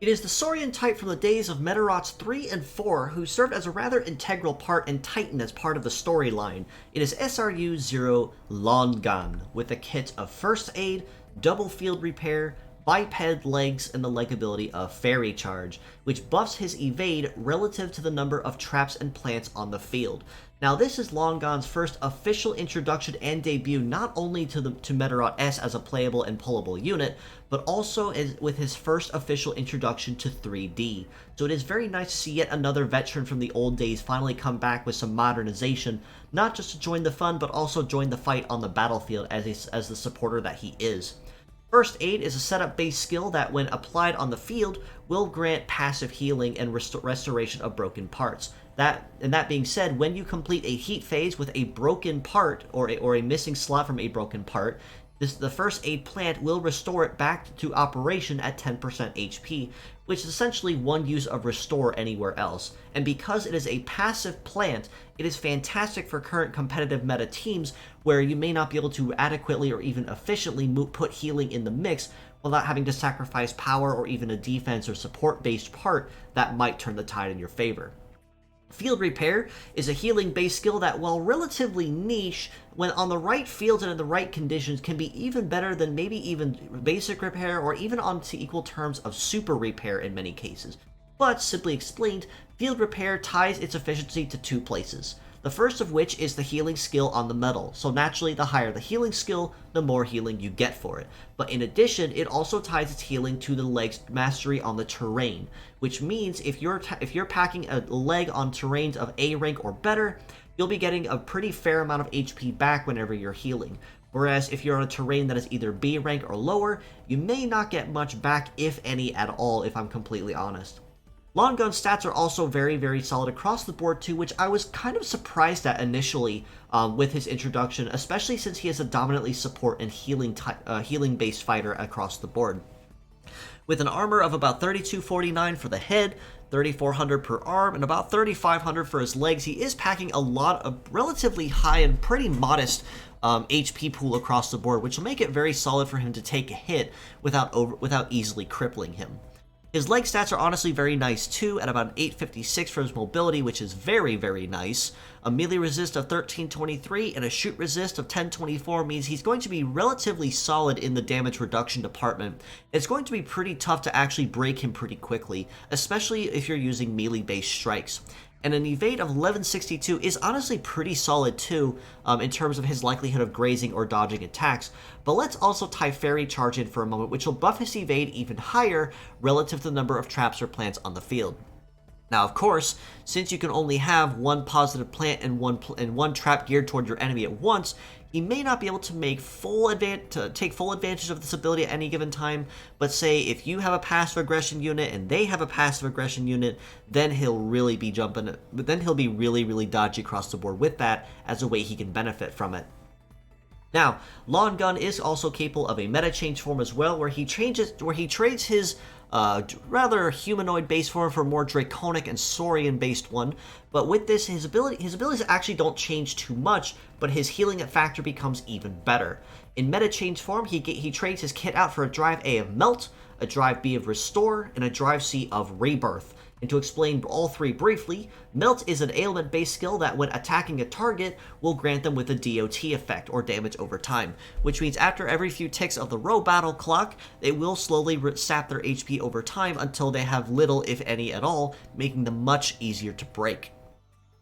It is the Saurian type from the days of Metarots 3 and 4 who served as a rather integral part and titan as part of the storyline. It is SRU00 Lon-Gan, with a kit of First Aid, Double Field Repair, Biped Legs, and the leg ability of Fairy Charge, which buffs his evade relative to the number of traps and plants on the field. Now this is Lon-Gan's first official introduction and debut not only to Metarot S as a playable and pullable unit, but also with his first official introduction to 3D. So it is very nice to see yet another veteran from the old days finally come back with some modernization, not just to join the fun, but also join the fight on the battlefield as the supporter that he is. First Aid is a setup-based skill that, when applied on the field, will grant passive healing and restoration of broken parts. That being said, when you complete a heat phase with a broken part or a missing slot from a broken part, the First Aid plant will restore it back to operation at 10% HP, which is essentially one use of Restore anywhere else. And because it is a passive plant, it is fantastic for current competitive meta teams where you may not be able to adequately or even efficiently put healing in the mix without having to sacrifice power or even a defense or support-based part that might turn the tide in your favor. Field Repair is a healing-based skill that, while relatively niche, when on the right fields and in the right conditions, can be even better than maybe even Basic Repair or even on to equal terms of Super Repair in many cases. But, simply explained, Field Repair ties its efficiency to two places. The first of which is the healing skill on the metal, so naturally the higher the healing skill, the more healing you get for it. But in addition, it also ties its healing to the leg's mastery on the terrain, which means if you're packing a leg on terrains of A rank or better, you'll be getting a pretty fair amount of HP back whenever you're healing. Whereas if you're on a terrain that is either B rank or lower, you may not get much back, if any at all, if I'm completely honest. Lon-Gan's stats are also very, very solid across the board too, which I was kind of surprised at initially with his introduction, especially since he is a dominantly support and healing-based fighter across the board. With an armor of about 3249 for the head, 3400 per arm, and about 3500 for his legs, he is packing a lot of relatively high and pretty modest HP pool across the board, which will make it very solid for him to take a hit without easily crippling him. His leg stats are honestly very nice too, at about an 856 for his mobility, which is very, very nice. A melee resist of 1323 and a shoot resist of 1024 means he's going to be relatively solid in the damage reduction department. It's going to be pretty tough to actually break him pretty quickly, especially if you're using melee-based strikes. And an evade of 1162 is honestly pretty solid too, in terms of his likelihood of grazing or dodging attacks. But let's also tie Fairy Charge in for a moment, which will buff his evade even higher relative to the number of traps or plants on the field. Now, of course, since you can only have one positive plant and one trap geared toward your enemy at once, he may not be able to take full advantage of this ability at any given time, but say if you have a passive aggression unit and they have a passive aggression unit, then he'll really be really dodgy across the board with that as a way he can benefit from it. Now, Lon-Gan is also capable of a meta change form as well, where he trades his rather humanoid-based form for a more draconic and saurian-based one. But with this, his abilities actually don't change too much, but his healing factor becomes even better. In meta change form, he trades his kit out for a drive A of Melt, a drive B of Restore, and a drive C of Rebirth. And to explain all three briefly, Melt is an ailment-based skill that when attacking a target will grant them with a DOT effect, or damage over time, which means after every few ticks of the Robattle clock, they will slowly sap their HP over time until they have little, if any at all, making them much easier to break.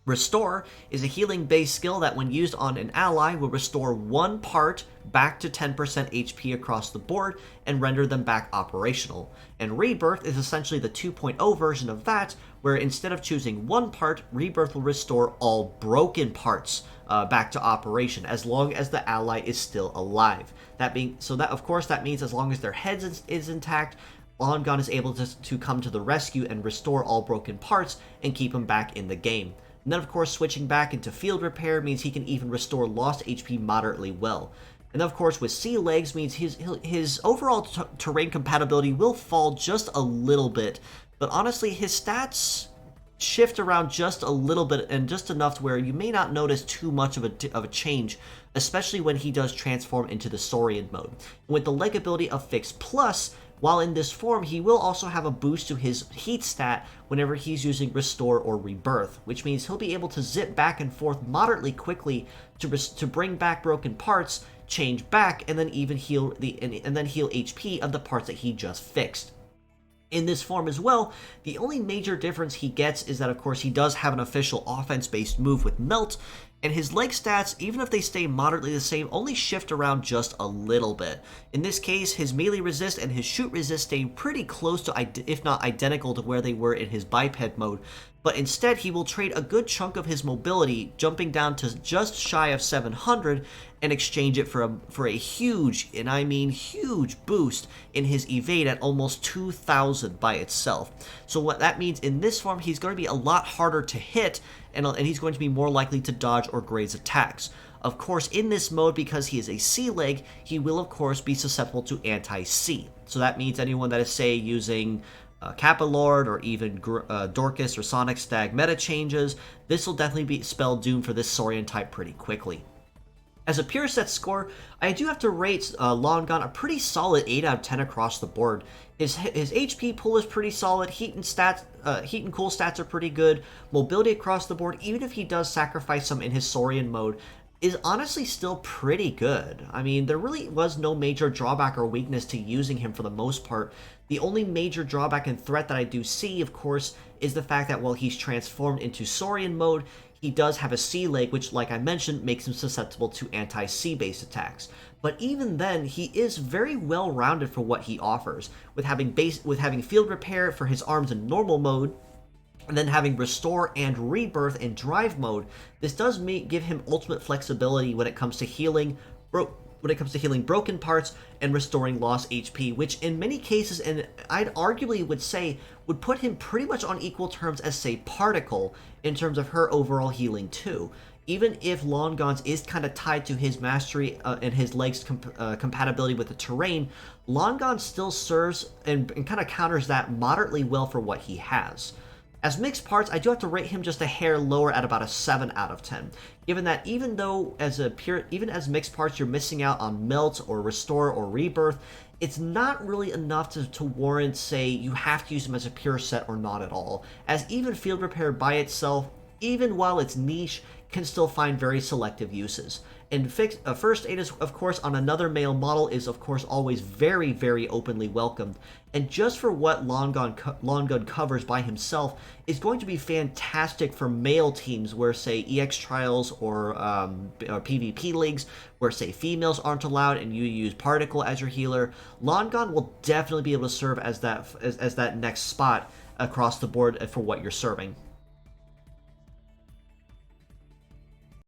Restore is a healing-based skill that when used on an ally will restore one part back to 10% HP across the board and render them back operational. And Rebirth is essentially the 2.0 version of that, where instead of choosing one part, Rebirth will restore all broken parts back to operation as long as the ally is still alive. That means as long as their head is intact, Lon-Gan is able to come to the rescue and restore all broken parts and keep them back in the game. And then, of course, switching back into Field Repair means he can even restore lost HP moderately well. And of course, with Sea Legs means his overall terrain compatibility will fall just a little bit, but honestly, his stats shift around just a little bit and just enough to where you may not notice too much of a change, especially when he does transform into the Saurian mode. And with the leg ability of Fix Plus, while in this form he will also have a boost to his heat stat whenever he's using Restore or Rebirth, which means he'll be able to zip back and forth moderately quickly to bring back broken parts, change back, and then even heal and then heal HP of the parts that he just fixed. In this form as well, the only major difference he gets is that, of course, he does have an official offense-based move with Melt, and his leg stats, even if they stay moderately the same, only shift around just a little bit. In this case, his melee resist and his shoot resist stay pretty close to, if not identical to where they were in his biped mode, but instead he will trade a good chunk of his mobility, jumping down to just shy of 700, and exchange it for a huge, and I mean huge, boost in his evade at almost 2,000 by itself. So what that means in this form, he's going to be a lot harder to hit, and he's going to be more likely to dodge or graze attacks. Of course, in this mode, because he is a C leg, he will of course be susceptible to anti-C. So that means anyone that is, say, using Kappa Lord or even Dorcas or Sonic Stag meta changes, this will definitely be spell doom for this Saurian type pretty quickly. As a pure set score, I do have to rate Lon-Gan a pretty solid 8 out of 10 across the board. His HP pool is pretty solid, heat and cool stats are pretty good, mobility across the board, even if he does sacrifice some in his Saurian mode, is honestly still pretty good. I mean, there really was no major drawback or weakness to using him for the most part. The only major drawback and threat that I do see, of course, is the fact that while he's transformed into Saurian mode, he does have a C leg, which, like I mentioned, makes him susceptible to anti-C based attacks. But even then, he is very well rounded for what he offers, with having field repair for his arms in normal mode, and then having Restore and Rebirth in Drive mode. This does give him ultimate flexibility when it comes to healing broken parts and restoring lost HP, which in many cases, and I'd arguably would say, would put him pretty much on equal terms as, say, Particle in terms of her overall healing too. Even if Lon-Gan's is kind of tied to his mastery and his legs' compatibility with the terrain, Lon-Gan still serves and kind of counters that moderately well for what he has. As mixed parts, I do have to rate him just a hair lower at about a 7 out of 10, given that even as mixed parts you're missing out on Melt or Restore or Rebirth, it's not really enough to warrant, say, you have to use him as a pure set or not at all, as even Field Repair by itself, even while it's niche, can still find very selective uses. And First Aid, is, of course, on another male model is, of course, always very, very openly welcomed. And just for what Lon-Gan covers by himself, is going to be fantastic for male teams where, say, EX Trials or PvP leagues, where, say, females aren't allowed and you use Particle as your healer. Lon-Gan will definitely be able to serve as that next spot across the board for what you're serving.